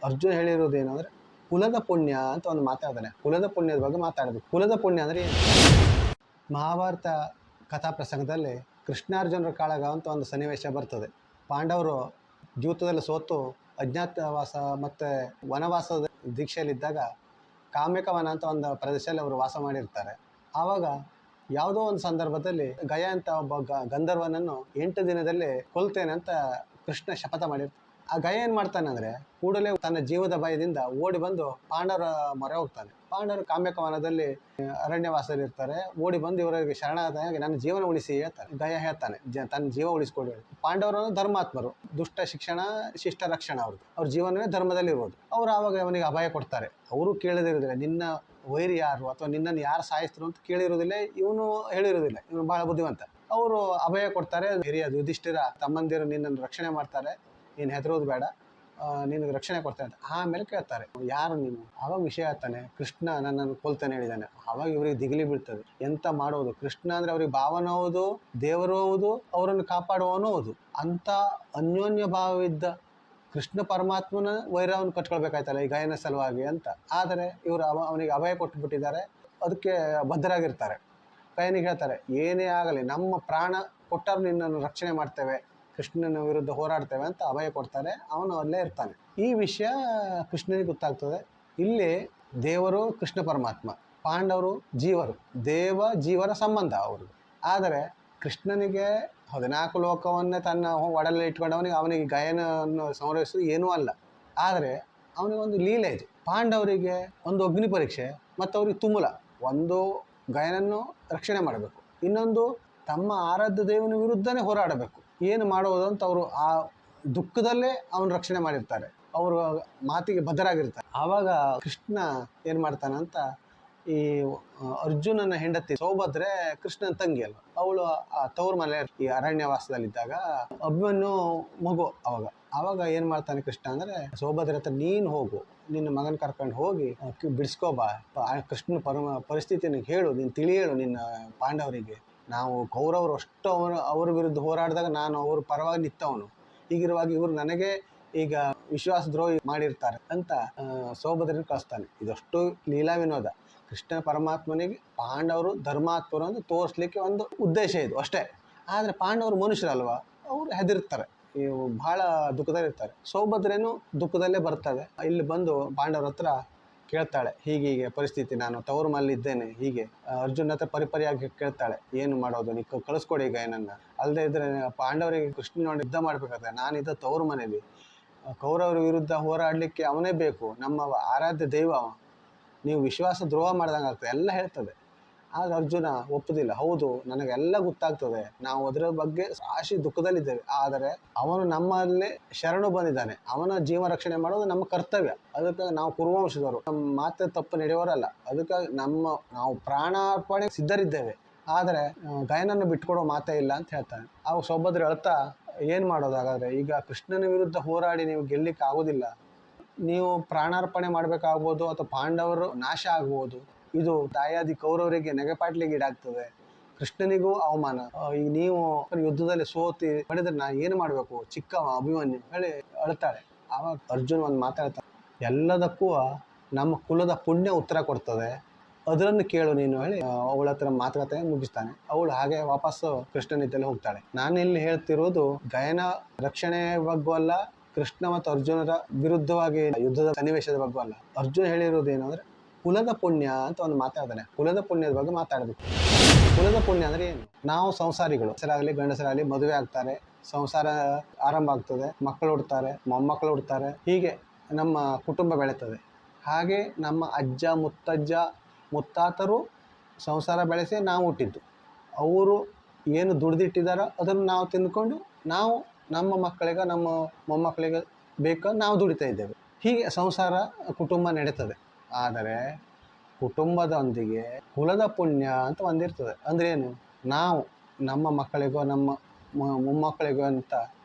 ಅರ್ಜುನ ಹೇಳಿರೋದು ಏನಂದ್ರೆ ಕುಲದ ಪುಣ್ಯ ಅಂತ ಒಂದು ಮಾತಾಡ್ತಾನೆ. ಕುಲದ ಪುಣ್ಯದ ಬಗ್ಗೆ ಮಾತಾಡಬೇಕು. ಕುಲದ ಪುಣ್ಯ ಅಂದರೆ ಏನು? ಮಹಾಭಾರತ ಕಥಾ ಪ್ರಸಂಗದಲ್ಲಿ ಕೃಷ್ಣಾರ್ಜುನರ ಕಾಳಗ ಅಂತ ಒಂದು ಸನ್ನಿವೇಶ ಬರ್ತದೆ. ಪಾಂಡವರು ಜೂತದಲ್ಲಿ ಸೋತು ಅಜ್ಞಾತವಾಸ ಮತ್ತು ವನವಾಸದ ದೀಕ್ಷೆಯಲ್ಲಿದ್ದಾಗ ಕಾಮ್ಯಕ ವನ ಅಂತ ಒಂದು ಪ್ರದೇಶದಲ್ಲಿ ಅವರು ವಾಸ ಮಾಡಿರ್ತಾರೆ. ಆವಾಗ ಯಾವುದೋ ಒಂದು ಸಂದರ್ಭದಲ್ಲಿ ಗಯ ಅಂತ ಒಬ್ಬ ಗಂಧರ್ವನನ್ನು 8 ದಿನದಲ್ಲಿ ಕೊಲ್ತೇನೆ ಅಂತ ಕೃಷ್ಣ ಶಪಥ ಮಾಡಿರ್ತಾರೆ. ಆ ಗಯ ಏನು ಮಾಡ್ತಾನೆ ಅಂದರೆ ಕೂಡಲೇ ತನ್ನ ಜೀವದ ಭಯದಿಂದ ಓಡಿ ಬಂದು ಪಾಂಡವರ ಮೊರೆ ಹೋಗ್ತಾನೆ. ಪಾಂಡವರು ಕಾಮ್ಯಕ ವನದಲ್ಲಿ ಅರಣ್ಯವಾಸದಲ್ಲಿರ್ತಾರೆ. ಓಡಿ ಬಂದು ಇವರಿಗೆ ಶರಣಾದಾಗ ನನ್ನ ಜೀವನ ಉಳಿಸಿ ಹೇಳ್ತಾನೆ. ಗಯ ಹೇಳ್ತಾನೆ ತನ್ನ ಜೀವ ಉಳಿಸ್ಕೊಡಿ. ಪಾಂಡವರು ಧರ್ಮಾತ್ಮರು, ದುಷ್ಟ ಶಿಕ್ಷಣ ಶಿಷ್ಟ ರಕ್ಷಣ ಅವ್ರ ಜೀವನವೇ ಧರ್ಮದಲ್ಲಿರ್ಬೋದು. ಅವರು ಆವಾಗ ಅವನಿಗೆ ಅಭಯ ಕೊಡ್ತಾರೆ. ಅವರು ಕೇಳದಿರೋದಿಲ್ಲ ನಿನ್ನ ವೈರಿ ಯಾರು ಅಥವಾ ನಿನ್ನನ್ನು ಯಾರು ಸಾಯಿಸ್ತರು ಅಂತ ಕೇಳಿರೋದಿಲ್ಲ, ಇವನು ಹೇಳಿರೋದಿಲ್ಲ. ಇವನು ಬಹಳ ಬುದ್ಧಿವಂತ. ಅವರು ಅಭಯ ಕೊಡ್ತಾರೆ. ಹಿರಿಯ ಯುಧಿಷ್ಠಿರ ತಮ್ಮಂದಿರು ನಿನ್ನನ್ನು ರಕ್ಷಣೆ ಮಾಡ್ತಾರೆ, ನೀನು ಹೆದರೋದು ಬೇಡ, ನಿನಗೆ ರಕ್ಷಣೆ ಕೊಡ್ತಾನೆ ಅಂತ. ಆಮೇಲೆ ಕೇಳ್ತಾರೆ ಯಾರು ನೀನು? ಆವಾಗ ವಿಷಯ ಹೇಳ್ತಾನೆ, ಕೃಷ್ಣ ನನ್ನನ್ನು ಕೊಲ್ತಾನೆ ಹೇಳಿದ್ದಾನೆ. ಆವಾಗ ಇವರಿಗೆ ದಿಗಿಲಿ ಬೀಳ್ತದೆ. ಎಂತ ಮಾಡೋದು? ಕೃಷ್ಣ ಅಂದರೆ ಅವ್ರಿಗೆ ಭಾವನೂ ಹೌದು, ದೇವರು ಹೌದು, ಅವರನ್ನು ಕಾಪಾಡುವವನು ಹೌದು. ಅಂಥ ಅನ್ಯೋನ್ಯ ಭಾವವಿದ್ದ ಕೃಷ್ಣ ಪರಮಾತ್ಮನ ವೈರವನ್ನು ಕಟ್ಕೊಳ್ಬೇಕಾಯ್ತಲ್ಲ ಈ ಗಾಯನ ಸಲುವಾಗಿ ಅಂತ. ಆದರೆ ಇವರು ಅವನಿಗೆ ಅಭಯ ಕೊಟ್ಟುಬಿಟ್ಟಿದ್ದಾರೆ. ಅದಕ್ಕೆ ಬದ್ಧರಾಗಿರ್ತಾರೆ. ಕೈನಿಗೆ ಹೇಳ್ತಾರೆ ಏನೇ ಆಗಲಿ ನಮ್ಮ ಪ್ರಾಣ ಕೊಟ್ಟರು ನಿನ್ನನ್ನು ರಕ್ಷಣೆ ಮಾಡ್ತೇವೆ, ಕೃಷ್ಣನ ವಿರುದ್ಧ ಹೋರಾಡ್ತೇವೆ ಅಂತ ಅಭಯ ಕೊಡ್ತಾರೆ. ಅವನು ಅಲ್ಲೇ ಇರ್ತಾನೆ. ಈ ವಿಷಯ ಕೃಷ್ಣನಿಗೆ ಗೊತ್ತಾಗ್ತದೆ. ಇಲ್ಲಿ ದೇವರು ಕೃಷ್ಣ ಪರಮಾತ್ಮ, ಪಾಂಡವರು ಜೀವರು, ದೇವ ಜೀವರ ಸಂಬಂಧ ಅವರು. ಆದರೆ ಕೃಷ್ಣನಿಗೆ 14 ಲೋಕವನ್ನೇ ತನ್ನ ಒಡಲಲ್ಲಿ ಇಟ್ಕೊಂಡವನಿಗೆ ಅವನಿಗೆ ಗಾಯನವನ್ನು ಸಂರಕ್ಷಿಸೋದು ಏನೂ ಅಲ್ಲ. ಆದರೆ ಅವನಿಗೊಂದು ಲೀಲೆ ಇದೆ. ಪಾಂಡವರಿಗೆ ಒಂದು ಅಗ್ನಿ ಪರೀಕ್ಷೆ ಮತ್ತು ಅವ್ರಿಗೆ ತುಮುಲ. ಒಂದು ಗಾಯನನ್ನು ರಕ್ಷಣೆ ಮಾಡಬೇಕು, ಇನ್ನೊಂದು ತಮ್ಮ ಆರಾಧ್ಯ ದೇವನ ವಿರುದ್ಧನೇ ಹೋರಾಡಬೇಕು. ಏನು ಮಾಡೋದು ಅಂತ ಅವರು ಆ ದುಃಖದಲ್ಲೇ ಅವನು ರಕ್ಷಣೆ ಮಾಡಿರ್ತಾರೆ. ಅವರು ಮಾತಿಗೆ ಬದ್ಧರಾಗಿರ್ತಾರೆ. ಆವಾಗ ಕೃಷ್ಣ ಏನು ಮಾಡ್ತಾನಂತ, ಈ ಅರ್ಜುನನ ಹೆಂಡತಿ ಸೌಭದ್ರೆ ಕೃಷ್ಣನ ತಂಗಿ ಅಲ್ವ, ಅವಳು ಆ ತವ್ರ ಮನೆ ಈ ಅರಣ್ಯವಾಸದಲ್ಲಿದ್ದಾಗ ಅಭಿಮನ್ಯು ಮಗು. ಆವಾಗ ಏನು ಮಾಡ್ತಾನೆ ಕೃಷ್ಣ ಅಂದರೆ, ಸೌಭದ್ರ ಹತ್ರ ನೀನು ಹೋಗು, ನಿನ್ನ ಮಗನ ಕರ್ಕೊಂಡು ಹೋಗಿ ಬಿಡಿಸ್ಕೋಬಾ, ಕೃಷ್ಣನ ಪರಿಸ್ಥಿತಿನ ಹೇಳು, ನೀನು ತಿಳಿ ಹೇಳು ನಿನ್ನ ಪಾಂಡವರಿಗೆ. ನಾವು ಕೌರವರು ಅಷ್ಟು ಅವ್ರ ವಿರುದ್ಧ ಹೋರಾಡಿದಾಗ ನಾನು ಅವ್ರ ಪರವಾಗಿ ನಿಂತವನು, ಹೀಗಿರುವಾಗ ಇವರು ನನಗೆ ಈಗ ವಿಶ್ವಾಸ ದ್ರೋಹಿ ಮಾಡಿರ್ತಾರೆ ಅಂತ ಸೌಭದ್ರನ ಕಳಿಸ್ತಾನೆ. ಇದಷ್ಟು ಲೀಲಾ ವಿನೋದ. ಕೃಷ್ಣ ಪರಮಾತ್ಮನಿಗೆ ಪಾಂಡವರು ಧರ್ಮಾತ್ಮರು ಅಂತ ತೋರಿಸ್ಲಿಕ್ಕೆ ಒಂದು ಉದ್ದೇಶ ಇದು ಅಷ್ಟೇ. ಆದರೆ ಪಾಂಡವರು ಮನುಷ್ಯರಲ್ವ, ಅವರು ಹೆದರ್ತಾರೆ, ಇವು ಭಾಳ ದುಃಖದಲ್ಲಿರ್ತಾರೆ. ಸೌಭದ್ರೇನು ದುಃಖದಲ್ಲೇ ಬರ್ತದೆ. ಇಲ್ಲಿ ಬಂದು ಪಾಂಡವ್ರ ಹತ್ರ ಕೇಳ್ತಾಳೆ, ಹೀಗೀಗೆ ಪರಿಸ್ಥಿತಿ, ನಾನು ತವರು ಮಲ್ಲಿದ್ದೇನೆ. ಹೀಗೆ ಅರ್ಜುನ ಹತ್ರ ಪರಿಪರಿಯಾಗಿ ಕೇಳ್ತಾಳೆ, ಏನು ಮಾಡೋದು, ನೀವು ಕಳಿಸ್ಕೊಡಿ ಈಗ ಏನನ್ನ. ಅಲ್ಲದೆ ಇದ್ರೆ ಪಾಂಡವರಿಗೆ ಕೃಷ್ಣನೊಂದು ಯುದ್ಧ ಮಾಡಬೇಕಾದ್ರೆ ನಾನಿದ್ದ ತವರು ಮನೇಲಿ, ಕೌರವರ ವಿರುದ್ಧ ಹೋರಾಡಲಿಕ್ಕೆ ಅವನೇ ಬೇಕು, ನಮ್ಮ ಆರಾಧ್ಯ ದೈವ ಅವ, ನೀವು ವಿಶ್ವಾಸ ದ್ರೋಹ ಮಾಡ್ದಂಗೆ ಆಗ್ತದೆ ಎಲ್ಲ ಹೇಳ್ತದೆ. ಆಗ ಅರ್ಜುನ ಒಪ್ಪುದಿಲ್ಲ. ಹೌದು, ನನಗೆಲ್ಲ ಗೊತ್ತಾಗ್ತದೆ, ನಾವು ಅದರ ಬಗ್ಗೆ ಸಾಶಿ ದುಃಖದಲ್ಲಿದ್ದೇವೆ. ಆದರೆ ಅವನು ನಮ್ಮಲ್ಲೇ ಶರಣು ಬಂದಿದ್ದಾನೆ, ಅವನ ಜೀವ ರಕ್ಷಣೆ ಮಾಡೋದು ನಮ್ಮ ಕರ್ತವ್ಯ. ಅದಕ್ಕೆ ನಾವು ಕುರುವಂಶದವರು, ನಮ್ಮ ಮಾತು ತಪ್ಪು ನಡೆಯೋರಲ್ಲ. ಅದಕ್ಕೆ ನಾವು ಪ್ರಾಣಾರ್ಪಣೆ ಸಿದ್ಧರಿದ್ದೇವೆ. ಆದರೆ ಗಾಯನನ್ನು ಬಿಟ್ಕೊಡೋ ಮಾತೇ ಇಲ್ಲ ಅಂತ ಹೇಳ್ತಾನೆ. ಆಗ ಸೌಭದ್ರ ಹೇಳ್ತಾ, ಏನು ಮಾಡೋದು ಹಾಗಾದರೆ? ಈಗ ಕೃಷ್ಣನ ವಿರುದ್ಧ ಹೋರಾಡಿ ನೀವು ಗೆಲ್ಲಲಿಕ್ಕೆ ಆಗೋದಿಲ್ಲ. ನೀವು ಪ್ರಾಣಾರ್ಪಣೆ ಮಾಡಬೇಕಾಗ್ಬೋದು ಅಥವಾ ಪಾಂಡವರು ನಾಶ ಆಗ್ಬೋದು. ಇದು ದಾಯಾದಿ ಕೌರವರಿಗೆ ನೆಗೆಪಾಟ್ಲಿಗೆ ಈಡಾಗ್ತದೆ, ಕೃಷ್ಣನಿಗೂ ಅವಮಾನ. ಈಗ ನೀವು ಯುದ್ಧದಲ್ಲಿ ಸೋತಿ ಪಡೆದ್ರೆ ನಾನು ಏನು ಮಾಡಬೇಕು, ಚಿಕ್ಕ ಅಭಿಮನ್ಯು ಹೇಳಿ ಅಳ್ತಾಳೆ. ಆವಾಗ ಅರ್ಜುನ್ ಒಂದು ಮಾತಾಡ್ತಾನೆ, ಎಲ್ಲದಕ್ಕೂ ನಮ್ಮ ಕುಲದ ಪುಣ್ಯ ಉತ್ತರ ಕೊಡ್ತದೆ, ಅದನ್ನು ಕೇಳು ನೀನು ಹೇಳಿ ಅವಳ ಹತ್ರ ಮಾತುಕತೆ ಮುಗಿಸ್ತಾನೆ. ಅವಳು ಹಾಗೆ ವಾಪಸ್ಸು ಕೃಷ್ಣನಿದ್ದಲ್ಲಿ ಹೋಗ್ತಾಳೆ. ನಾನು ಇಲ್ಲಿ ಹೇಳ್ತಿರೋದು ಗಾಯನ ರಕ್ಷಣೆ ಬಗ್ಗೆ ಅಲ್ಲ, ಕೃಷ್ಣ ಮತ್ತು ಅರ್ಜುನರ ವಿರುದ್ಧವಾಗಿ ಯುದ್ಧದ ಸನ್ನಿವೇಶದ ಬಗ್ಗೆ ಅಲ್ಲ. ಅರ್ಜುನ ಹೇಳಿರೋದು ಏನಂದ್ರೆ ಕುಲದ ಪುಣ್ಯ ಅಂತ ಒಂದು ಮಾತಾಡ್ತಾನೆ. ಕುಲದ ಪುಣ್ಯದ ಬಗ್ಗೆ ಮಾತಾಡಬೇಕು. ಕುಲದ ಪುಣ್ಯ ಅಂದರೆ ಏನು? ನಾವು ಸಂಸಾರಿಗಳು, ಹೆಸರಾಗಲಿ ಗಂಡಸರಾಗಲಿ ಮದುವೆ ಆಗ್ತಾರೆ, ಸಂಸಾರ ಆರಂಭ ಆಗ್ತದೆ, ಮಕ್ಕಳು ಹುಡ್ತಾರೆ, ಮೊಮ್ಮಕ್ಕಳು ಹುಡ್ತಾರೆ, ಹೀಗೆ ನಮ್ಮ ಕುಟುಂಬ ಬೆಳೀತದೆ. ಹಾಗೆ ನಮ್ಮ ಅಜ್ಜ ಮುತ್ತಜ್ಜ ಮುತ್ತಾತರು ಸಂಸಾರ ಬೆಳೆಸಿ ನಾವು ಹುಟ್ಟಿದ್ದು. ಅವರು ಏನು ದುಡ್ದಿಟ್ಟಿದ್ದಾರೋ ಅದನ್ನು ನಾವು ತಿಂದ್ಕೊಂಡು ನಾವು ನಮ್ಮ ಮಕ್ಕಳಿಗೆ ನಮ್ಮ ಮೊಮ್ಮಕ್ಕಳಿಗೆ ಬೇಕಾ ನಾವು ದುಡಿತಾ ಇದ್ದೇವೆ. ಹೀಗೆ ಸಂಸಾರ ಕುಟುಂಬ ನಡೀತದೆ. ಆದರೆ ಕುಟುಂಬದೊಂದಿಗೆ ಕುಲದ ಪುಣ್ಯ ಅಂತ ಒಂದಿರ್ತದೆ. ಅಂದರೆ ಏನು? ನಾವು ನಮ್ಮ ಮಕ್ಕಳಿಗೋ ನಮ್ಮ ಮೊಮ್ಮಕ್ಕಳಿಗೋ ಅಂತ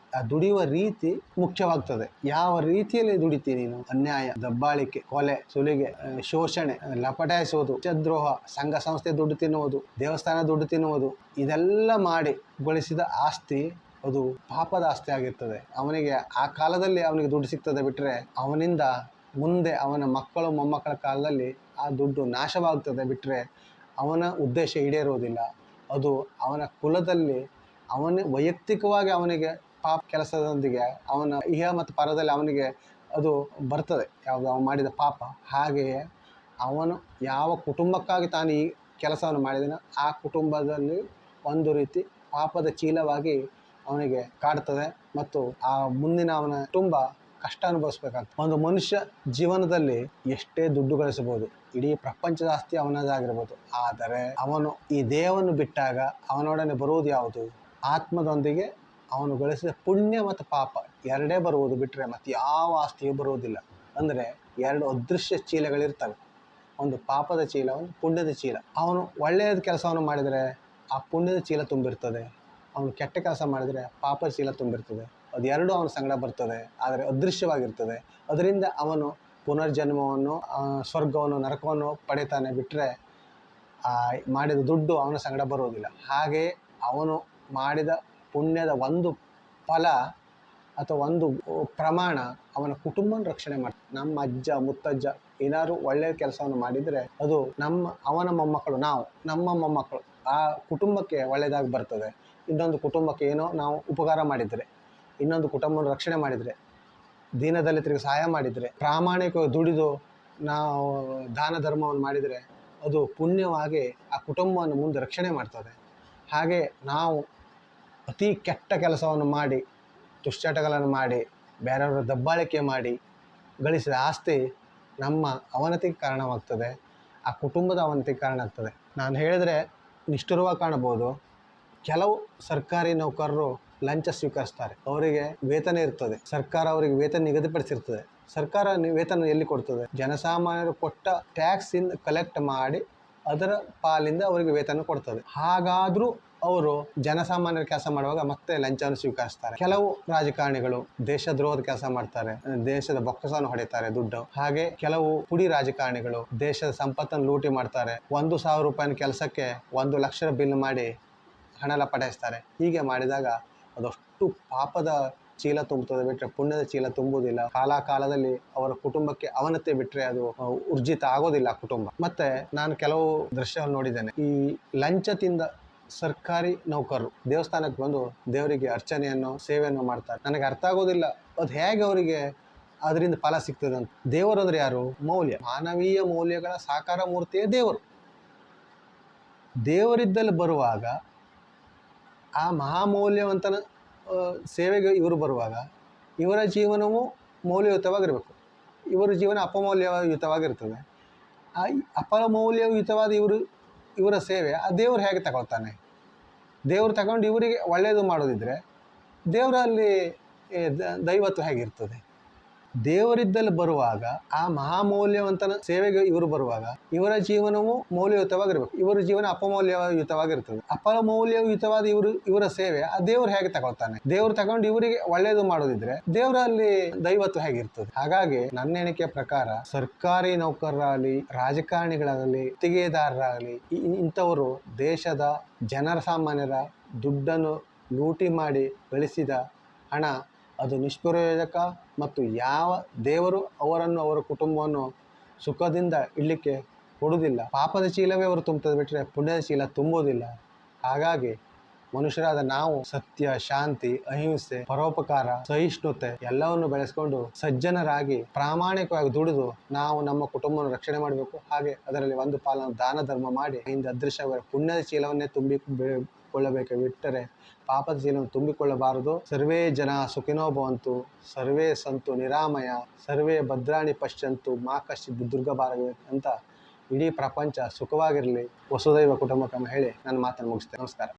ದುಡಿಯುವ ರೀತಿ ಮುಖ್ಯವಾಗ್ತದೆ. ಯಾವ ರೀತಿಯಲ್ಲಿ ದುಡಿತೀನಿ ನೀನು? ಅನ್ಯಾಯ, ದಬ್ಬಾಳಿಕೆ, ಕೊಲೆ, ಸುಲಿಗೆ, ಶೋಷಣೆ, ಲಪಟಾಯಿಸುವುದು, ದ್ರೋಹ, ಸಂಘ ಸಂಸ್ಥೆ ದುಡ್ಡು ತಿನ್ನುವುದು, ದೇವಸ್ಥಾನ ದುಡ್ಡು ತಿನ್ನುವುದು, ಇದೆಲ್ಲ ಮಾಡಿ ಗಳಿಸಿದ ಆಸ್ತಿ ಅದು ಪಾಪದ ಆಸ್ತಿ ಆಗಿರ್ತದೆ. ಅವನಿಗೆ ಆ ಕಾಲದಲ್ಲಿ ಅವನಿಗೆ ದುಡ್ಡು ಸಿಗ್ತದೆ ಬಿಟ್ಟರೆ ಅವನಿಂದ ಮುಂದೆ ಅವನ ಮಕ್ಕಳು ಮೊಮ್ಮಕ್ಕಳ ಕಾಲದಲ್ಲಿ ಆ ದುಡ್ಡು ನಾಶವಾಗ್ತದೆ ಬಿಟ್ಟರೆ ಅವನ ಉದ್ದೇಶ ಈಡೇರುವುದಿಲ್ಲ. ಅದು ಅವನ ಕುಲದಲ್ಲಿ ಅವನ ವೈಯಕ್ತಿಕವಾಗಿ ಅವನಿಗೆ ಪಾಪ ಕೆಲಸದೊಂದಿಗೆ ಅವನ ಇಹ ಮತ್ತು ಪರದಲ್ಲಿ ಅವನಿಗೆ ಅದು ಬರ್ತದೆ, ಯಾವುದು ಅವನು ಮಾಡಿದ ಪಾಪ. ಹಾಗೆಯೇ ಅವನು ಯಾವ ಕುಟುಂಬಕ್ಕಾಗಿ ತಾನು ಈ ಕೆಲಸವನ್ನು ಮಾಡಿದನೋ ಆ ಕುಟುಂಬದಲ್ಲಿ ಒಂದು ರೀತಿ ಪಾಪದ ಚೀಲವಾಗಿ ಅವನಿಗೆ ಕಾಡ್ತದೆ ಮತ್ತು ಆ ಮುಂದಿನ ಅವನ ಕುಟುಂಬ ಕಷ್ಟ ಅನುಭವಿಸ್ಬೇಕಾಗ್ತದೆ. ಒಂದು ಮನುಷ್ಯ ಜೀವನದಲ್ಲಿ ಎಷ್ಟೇ ದುಡ್ಡು ಗಳಿಸಬಹುದು, ಇಡೀ ಪ್ರಪಂಚದ ಆಸ್ತಿ ಅವನದಾಗಿರ್ಬೋದು, ಆದರೆ ಅವನು ಈ ದೇಹವನ್ನು ಬಿಟ್ಟಾಗ ಅವನೊಡನೆ ಬರುವುದು ಯಾವುದು? ಆತ್ಮದೊಂದಿಗೆ ಅವನು ಗಳಿಸಿದ ಪುಣ್ಯ ಮತ್ತು ಪಾಪ ಎರಡೇ ಬರುವುದು ಬಿಟ್ಟರೆ ಮತ್ತು ಯಾವ ಆಸ್ತಿಯೂ ಬರುವುದಿಲ್ಲ. ಅಂದರೆ ಎರಡು ಅದೃಶ್ಯ ಚೀಲಗಳಿರ್ತವೆ, ಒಂದು ಪಾಪದ ಚೀಲ, ಒಂದು ಪುಣ್ಯದ ಚೀಲ. ಅವನು ಒಳ್ಳೆಯದ ಕೆಲಸವನ್ನು ಮಾಡಿದರೆ ಆ ಪುಣ್ಯದ ಚೀಲ ತುಂಬಿರ್ತದೆ, ಅವನು ಕೆಟ್ಟ ಕೆಲಸ ಮಾಡಿದರೆ ಪಾಪದ ಚೀಲ ತುಂಬಿರ್ತದೆ. ಅದು ಎರಡೂ ಅವನ ಸಂಗಡ ಬರ್ತದೆ, ಆದರೆ ಅದೃಶ್ಯವಾಗಿರ್ತದೆ. ಅದರಿಂದ ಅವನು ಪುನರ್ಜನ್ಮವನ್ನು, ಸ್ವರ್ಗವನ್ನು, ನರಕವನ್ನು ಪಡಿತಾನೆ ಬಿಟ್ಟರೆ ಮಾಡಿದ ದುಡ್ಡು ಅವನ ಸಂಗಡ ಬರುವುದಿಲ್ಲ. ಹಾಗೆಯೇ ಅವನು ಮಾಡಿದ ಪುಣ್ಯದ ಒಂದು ಫಲ ಅಥವಾ ಒಂದು ಪ್ರಮಾಣ ಅವನ ಕುಟುಂಬನ ರಕ್ಷಣೆ ಮಾಡ್ತದೆ. ನಮ್ಮ ಅಜ್ಜ ಮುತ್ತಜ್ಜ ಏನಾದ್ರು ಒಳ್ಳೆಯ ಕೆಲಸವನ್ನು ಮಾಡಿದರೆ ಅದು ಅವನ ಮೊಮ್ಮಕ್ಕಳು, ನಮ್ಮ ಮೊಮ್ಮಕ್ಕಳು ಆ ಕುಟುಂಬಕ್ಕೆ ಒಳ್ಳೆಯದಾಗಿ ಬರ್ತದೆ. ಇನ್ನೊಂದು ಕುಟುಂಬಕ್ಕೆ ಏನೋ ನಾವು ಉಪಕಾರ ಮಾಡಿದರೆ, ಇನ್ನೊಂದು ಕುಟುಂಬನ ರಕ್ಷಣೆ ಮಾಡಿದರೆ, ದೀನದಲಿತರಿಗೆ ಸಹಾಯ ಮಾಡಿದರೆ, ಪ್ರಾಮಾಣಿಕವಾಗಿ ದುಡಿದು ನಾವು ದಾನ ಧರ್ಮವನ್ನು ಮಾಡಿದರೆ ಅದು ಪುಣ್ಯವಾಗಿ ಆ ಕುಟುಂಬವನ್ನು ಮುಂದೆ ರಕ್ಷಣೆ ಮಾಡ್ತದೆ. ಹಾಗೆ ನಾವು ಅತಿ ಕೆಟ್ಟ ಕೆಲಸವನ್ನು ಮಾಡಿ, ದುಶ್ಚಟಗಳನ್ನು ಮಾಡಿ, ಬೇರೆಯವರ ದಬ್ಬಾಳಿಕೆ ಮಾಡಿ ಗಳಿಸಿದ ಆಸ್ತಿ ನಮ್ಮ ಅವನತಿಗೆ ಕಾರಣವಾಗ್ತದೆ, ಆ ಕುಟುಂಬದ ಅವನತಿಗೆ ಕಾರಣ ಆಗ್ತದೆ. ನಾನು ಹೇಳಿದರೆ ನಿಷ್ಠುರವಾಗಿ ಕಾಣಬಹುದು, ಕೆಲವು ಸರ್ಕಾರಿ ನೌಕರರು ಲಂಚ ಸ್ವೀಕರಿಸ್ತಾರೆ, ಅವರಿಗೆ ವೇತನ ಇರ್ತದೆ, ಸರ್ಕಾರ ಅವರಿಗೆ ವೇತನ ನಿಗದಿಪಡಿಸಿರ್ತದೆ. ಸರ್ಕಾರ ವೇತನ ಎಲ್ಲಿ ಕೊಡ್ತದೆ? ಜನಸಾಮಾನ್ಯರು ಕೊಟ್ಟ ಟ್ಯಾಕ್ಸಿಂದ ಕಲೆಕ್ಟ್ ಮಾಡಿ ಅದರ ಪಾಲಿಂದ ಅವರಿಗೆ ವೇತನ ಕೊಡ್ತದೆ. ಹಾಗಾದರೂ ಅವರು ಜನಸಾಮಾನ್ಯರ ಕೆಲಸ ಮಾಡುವಾಗ ಮತ್ತೆ ಲಂಚವನ್ನು ಸ್ವೀಕರಿಸ್ತಾರೆ. ಕೆಲವು ರಾಜಕಾರಣಿಗಳು ದೇಶದ್ರೋಹದ ಕೆಲಸ ಮಾಡ್ತಾರೆ, ದೇಶದ ಬೊಕ್ಕಸವನ್ನು ಹೊಡಿತಾರೆ ದುಡ್ಡು. ಹಾಗೆ ಕೆಲವು ಪುಡಿ ರಾಜಕಾರಣಿಗಳು ದೇಶದ ಸಂಪತ್ತನ್ನು ಲೂಟಿ ಮಾಡ್ತಾರೆ. 1,000 ರೂಪಾಯಿನ ಕೆಲಸಕ್ಕೆ 1 ಲಕ್ಷ ಬಿಲ್ ಮಾಡಿ ಹಣ ಲಪಟಾಯಿಸ್ತಾರೆ. ಹೀಗೆ ಮಾಡಿದಾಗ ಅದಷ್ಟು ಪಾಪದ ಚೀಲ ತುಂಬುತ್ತದೆ ಬಿಟ್ಟರೆ ಪುಣ್ಯದ ಚೀಲ ತುಂಬುವುದಿಲ್ಲ. ಕಾಲದಲ್ಲಿ ಅವರ ಕುಟುಂಬಕ್ಕೆ ಅವನತಿ ಬಿಟ್ಟರೆ ಅದು ಊರ್ಜಿತ ಆಗೋದಿಲ್ಲ ಕುಟುಂಬ. ಮತ್ತೆ ನಾನು ಕೆಲವು ದೃಶ್ಯವನ್ನು ನೋಡಿದ್ದೇನೆ. ಈ ಲಂಚ ತಿಂದ ಸರ್ಕಾರಿ ನೌಕರರು ದೇವಸ್ಥಾನಕ್ಕೆ ಬಂದು ದೇವರಿಗೆ ಅರ್ಚನೆಯನ್ನು, ಸೇವೆಯನ್ನು ಮಾಡ್ತಾರೆ. ನನಗೆ ಅರ್ಥ ಆಗೋದಿಲ್ಲ ಅದು ಹೇಗೆ ಅವರಿಗೆ ಅದರಿಂದ ಫಲ ಸಿಗ್ತದೆ ಅಂತ. ದೇವರು ಅಂದ್ರೆ ಯಾರು? ಮೌಲ್ಯ, ಮಾನವೀಯ ಮೌಲ್ಯಗಳ ಸಾಕಾರ ಮೂರ್ತಿಯೇ ದೇವರು. ದೇವರಿದ್ದಲ್ಲಿ ಬರುವಾಗ ಆ ಮಹಾಮೌಲ್ಯವಂತನ ಸೇವೆಗೆ ಇವರು ಬರುವಾಗ ಇವರ ಜೀವನವೂ ಮೌಲ್ಯಯುತವಾಗಿರಬೇಕು. ಇವರ ಜೀವನ ಅಪಮೌಲ್ಯಯುತವಾಗಿರ್ತದೆ. ಆ ಅಪಮೌಲ್ಯಯುತವಾದ ಇವರ ಸೇವೆ ಆ ದೇವರು ಹೇಗೆ ತಗೊಳ್ತಾನೆ? ದೇವರು ತಗೊಂಡು ಇವರಿಗೆ ಒಳ್ಳೆಯದು ಮಾಡೋದಿದ್ರೆ ದೇವರಲ್ಲಿ ದೈವತ್ವ ಹೇಗಿರ್ತದೆ? ದೇವರಿದ್ದಲ್ಲಿ ಬರುವಾಗ ಆ ಮಹಾಮೌಲ್ಯವಂತನ ಸೇವೆಗೆ ಇವರು ಬರುವಾಗ ಇವರ ಜೀವನವೂ ಮೌಲ್ಯಯುತವಾಗಿರಬೇಕು. ಇವರ ಜೀವನ ಅಪಮೌಲ್ಯಯುತವಾಗಿರ್ತದೆ. ಅಪಮೌಲ್ಯಯುತವಾದ ಇವರ ಸೇವೆ ಆ ದೇವರು ಹೇಗೆ ತಗೊಳ್ತಾನೆ? ದೇವರು ತಗೊಂಡು ಇವರಿಗೆ ಒಳ್ಳೆಯದು ಮಾಡೋದಿದ್ರೆ ದೇವರಲ್ಲಿ ದೈವತ್ವ ಹೇಗಿರ್ತದೆ? ಹಾಗಾಗಿ ನನ್ನ ಎಣಿಕೆ ಪ್ರಕಾರ ಸರ್ಕಾರಿ ನೌಕರರಾಗಲಿ, ರಾಜಕಾರಣಿಗಳಾಗಲಿ, ಗುತ್ತಿಗೆದಾರರಾಗಲಿ ಇಂಥವರು ದೇಶದ ಜನರ ಸಾಮಾನ್ಯರ ದುಡ್ಡನ್ನು ಲೂಟಿ ಮಾಡಿ ಗಳಿಸಿದ ಹಣ ಅದು ನಿಷ್ಪ್ರಯೋಜಕ ಮತ್ತು ಯಾವ ದೇವರು ಅವರನ್ನು, ಅವರ ಕುಟುಂಬವನ್ನು ಸುಖದಿಂದ ಇಡಲಿಕ್ಕೆ ಕೊಡುವುದಿಲ್ಲ. ಪಾಪದ ಚೀಲವೇ ಅವರು ತುಂಬುತ್ತದೆ ಬಿಟ್ಟರೆ ಪುಣ್ಯದ ಚೀಲ ತುಂಬುವುದಿಲ್ಲ. ಹಾಗಾಗಿ ಮನುಷ್ಯರಾದ ನಾವು ಸತ್ಯ, ಶಾಂತಿ, ಅಹಿಂಸೆ, ಪರೋಪಕಾರ, ಸಹಿಷ್ಣುತೆ ಎಲ್ಲವನ್ನು ಬೆಳೆಸ್ಕೊಂಡು ಸಜ್ಜನರಾಗಿ ಪ್ರಾಮಾಣಿಕವಾಗಿ ದುಡಿದು ನಾವು ನಮ್ಮ ಕುಟುಂಬವನ್ನು ರಕ್ಷಣೆ ಮಾಡಬೇಕು. ಹಾಗೆ ಅದರಲ್ಲಿ ಒಂದು ಪಾಲನ್ನು ದಾನ ಧರ್ಮ ಮಾಡಿ ಹಿಂದೆ ಅದೃಶ್ಯ ಪುಣ್ಯದ ಚೀಲವನ್ನೇ ತುಂಬಿಕೊಳ್ಳಬೇಕು ಬಿಟ್ಟರೆ ಪಾಪದ ಚೀಲವನ್ನು ತುಂಬಿಕೊಳ್ಳಬಾರದು. ಸರ್ವೇ ಜನ ಸುಖಿನೋ ಭವಂತು, ಸರ್ವೇ ಸಂತು ನಿರಾಮಯ, ಸರ್ವೇ ಭದ್ರಾಣಿ ಪಶ್ಯಂತು, ಮಾ ಕಶ್ಚಿತ್ ದುರ್ಗಭಾರವೇ ಅಂತ ಇಡೀ ಪ್ರಪಂಚ ಸುಖವಾಗಿರಲಿ, ವಸುದೈವ ಕುಟುಂಬಕಂ ಹೇಳಿ ನನ್ನ ಮಾತನ್ನು ಮುಗಿಸ್ತೇನೆ. ನಮಸ್ಕಾರ.